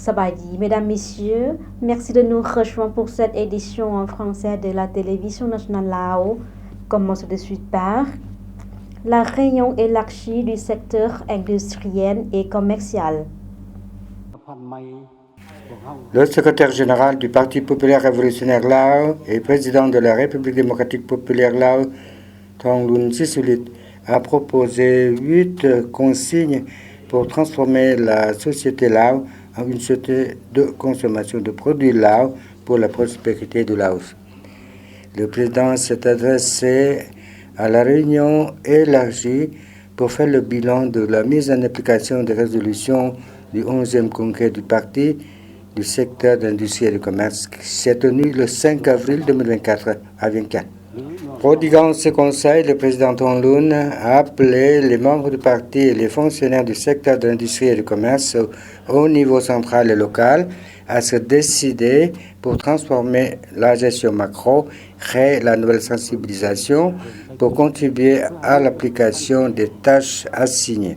Sabadi, mesdames, messieurs, merci de nous rejoindre pour cette édition en français de la télévision nationale Lao. Commence de suite par la réunion élargie du secteur industriel et commercial. Le secrétaire général du Parti populaire révolutionnaire Lao et président de la République démocratique populaire Lao, Thongloun Sisoulith, a proposé 8 consignes pour transformer la société Lao en une société de consommation de produits Lao pour la prospérité du Laos. Le président s'est adressé à la réunion élargie pour faire le bilan de la mise en application des résolutions du 11e congrès du parti du secteur d'industrie et du commerce qui s'est tenu le 5 avril 2024 à Vientiane. Prodiguant ce conseil, le président Thongloun a appelé les membres du parti et les fonctionnaires du secteur de l'industrie et du commerce au niveau central et local à se décider pour transformer la gestion macro, créer la nouvelle sensibilisation pour contribuer à l'application des tâches assignées.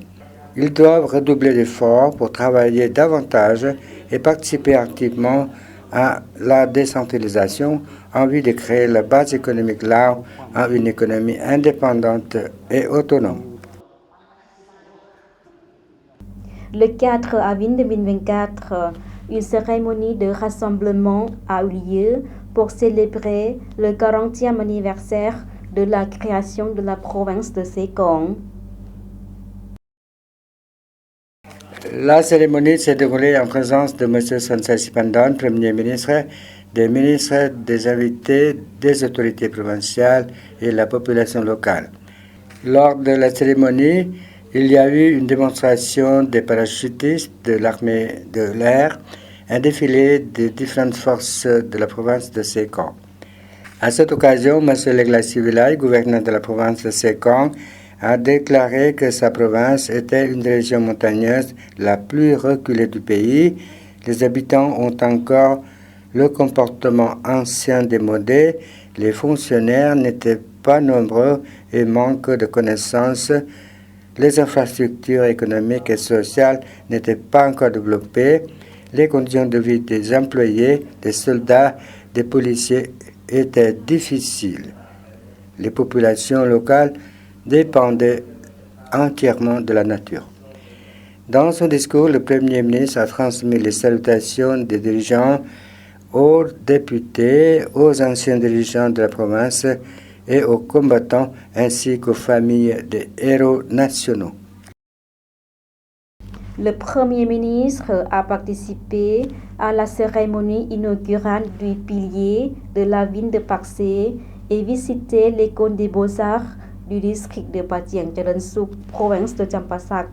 Ils doivent redoubler d'efforts pour travailler davantage et participer activement à la décentralisation en vue de créer la base économique Lao en une économie indépendante et autonome. Le 4 avril 2024, une cérémonie de rassemblement a eu lieu pour célébrer le 40e anniversaire de la création de la province de Sekong. La cérémonie s'est déroulée en présence de M. Sonsa Siphandone, Premier ministre, des ministres, des invités, des autorités provinciales et la population locale. Lors de la cérémonie, il y a eu une démonstration des parachutistes de l'armée de l'air, un défilé des différentes forces de la province de Sekong. À cette occasion, M. Legla Sivilai, gouverneur de la province de Sekong, a déclaré que sa province était une région montagneuse la plus reculée du pays. Les habitants ont encore le comportement ancien démodé, les fonctionnaires n'étaient pas nombreux et manquent de connaissances, les infrastructures économiques et sociales n'étaient pas encore développées, les conditions de vie des employés, des soldats, des policiers étaient difficiles. Les populations locales dépendaient entièrement de la nature. Dans son discours, le Premier ministre a transmis les salutations des dirigeants aux députés, aux anciens dirigeants de la province et aux combattants ainsi qu'aux familles des héros nationaux. Le Premier ministre a participé à la cérémonie inaugurale du pilier de la ville de Paksé et visité l'école des beaux-arts du district de Patieng Charoensuk, province de Champasak.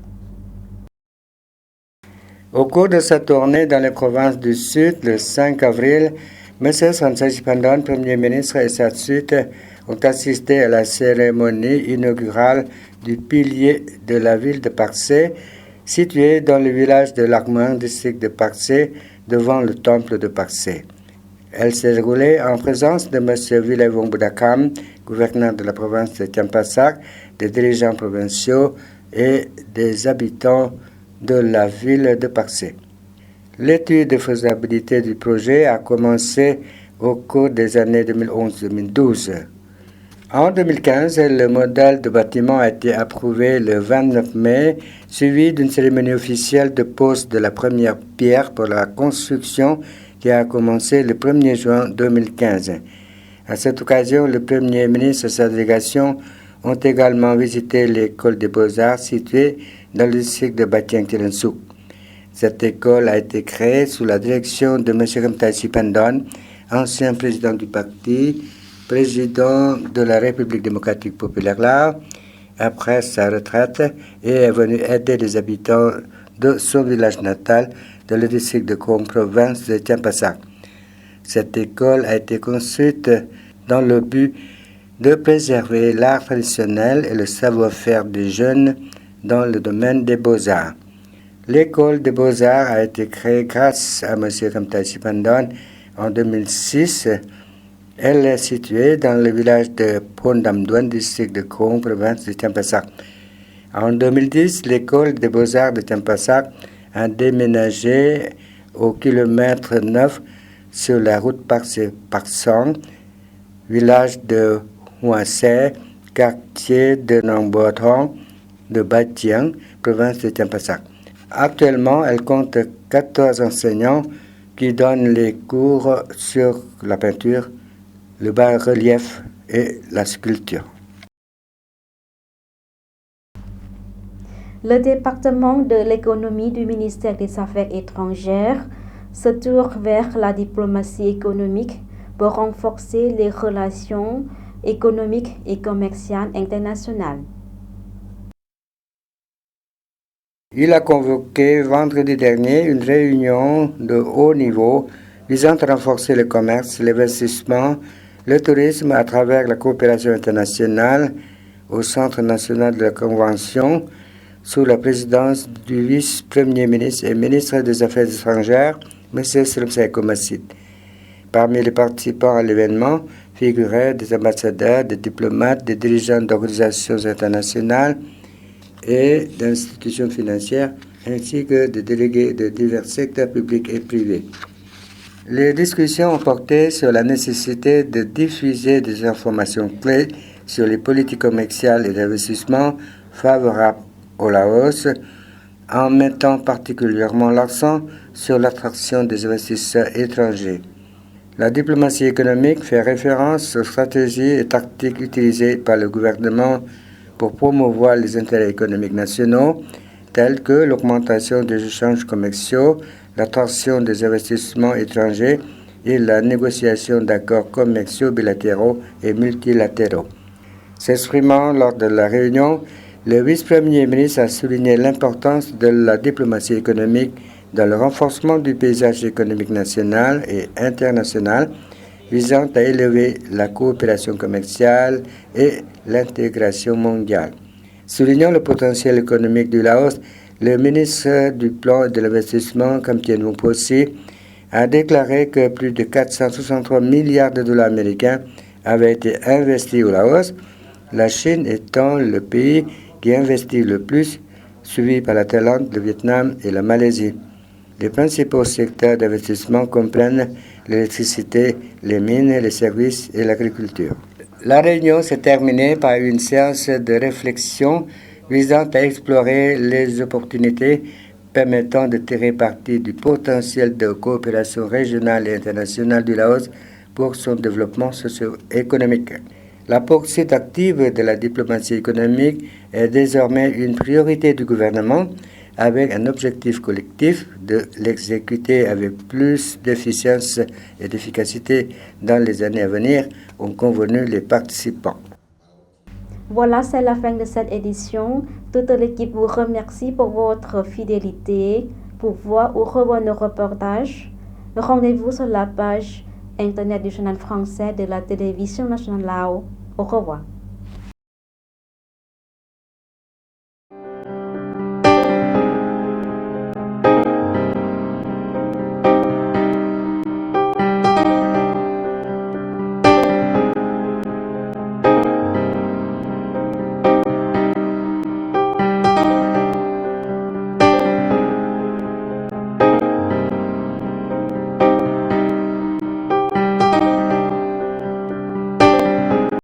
Au cours de sa tournée dans les provinces du Sud, le 5 avril, M. Sonsa Siphandone, Premier ministre, et sa suite ont assisté à la cérémonie inaugurale du pilier de la ville de Paksé, situé dans le village de Lakmang, district de Paksé, devant le temple de Paksé. Elle s'est déroulée en présence de M. Vilevong Budakam, gouverneur de la province de Champasak, des dirigeants provinciaux et des habitants de la ville de Paksé. L'étude de faisabilité du projet a commencé au cours des années 2011-2012. En 2015, le modèle de bâtiment a été approuvé le 29 mai, suivi d'une cérémonie officielle de pose de la première pierre pour la construction qui a commencé le 1er juin 2015. À cette occasion, le Premier ministre et sa délégation ont également visité l'école des beaux-arts située dans le district de Patieng Charoensuk. Cette école a été créée sous la direction de M. Sonsa Siphandone, ancien président du parti, président de la République démocratique populaire Lao, après sa retraite, et est venu aider les habitants de son village natal dans le district de Kong, province de Champasak. Cette école a été construite dans le but de préserver l'art traditionnel et le savoir-faire des jeunes dans le domaine des beaux-arts. L'école des beaux-arts a été créée grâce à M. Sonsa Siphandone en 2006. Elle est située dans le village de Phondamduan, district de Kong, province de Champasak. En 2010, l'école des beaux-arts de Champasak a déménagé au kilomètre 9 sur la route Parc-Song, village de Hua-Se, quartier de Nong Bo Thong, de Ba Chiang, province de Champasak. Actuellement, elle compte 14 enseignants qui donnent les cours sur la peinture, le bas-relief et la sculpture. Le département de l'économie du ministère des Affaires étrangères se tourne vers la diplomatie économique pour renforcer les relations économiques et commerciales internationales. Il a convoqué vendredi dernier une réunion de haut niveau visant à renforcer le commerce, l'investissement, le tourisme à travers la coopération internationale au Centre national de la Convention sous la présidence du vice-premier ministre et ministre des Affaires étrangères, M. Sremsai Komasit. Parmi les participants à l'événement figuraient des ambassadeurs, des diplomates, des dirigeants d'organisations internationales et d'institutions financières, ainsi que des délégués de divers secteurs publics et privés. Les discussions ont porté sur la nécessité de diffuser des informations clés sur les politiques commerciales et d'investissement favorables au Laos, en mettant particulièrement l'accent sur l'attraction des investisseurs étrangers. La diplomatie économique fait référence aux stratégies et tactiques utilisées par le gouvernement pour promouvoir les intérêts économiques nationaux, tels que l'augmentation des échanges commerciaux, l'attraction des investissements étrangers et la négociation d'accords commerciaux bilatéraux et multilatéraux. S'exprimant lors de la réunion, le vice-premier ministre a souligné l'importance de la diplomatie économique dans le renforcement du paysage économique national et international, visant à élever la coopération commerciale et l'intégration mondiale. Soulignant le potentiel économique du Laos, le ministre du Plan et de l'Investissement, Khamtien Vongposi, a déclaré que plus de 463 milliards de dollars américains avaient été investis au Laos, la Chine étant le pays qui investit le plus, suivi par la Thaïlande, le Vietnam et la Malaisie. Les principaux secteurs d'investissement comprennent l'électricité, les mines, les services et l'agriculture. La réunion s'est terminée par une séance de réflexion visant à explorer les opportunités permettant de tirer parti du potentiel de coopération régionale et internationale du Laos pour son développement socio-économique. La poursuite active de la diplomatie économique est désormais une priorité du gouvernement, avec un objectif collectif de l'exécuter avec plus d'efficience et d'efficacité dans les années à venir, ont convenu les participants. Voilà, c'est la fin de cette édition. Toute l'équipe vous remercie pour votre fidélité. Pour voir ou revoir nos reportages, rendez-vous sur la page internet du journal français de la télévision nationale Lao. Au revoir.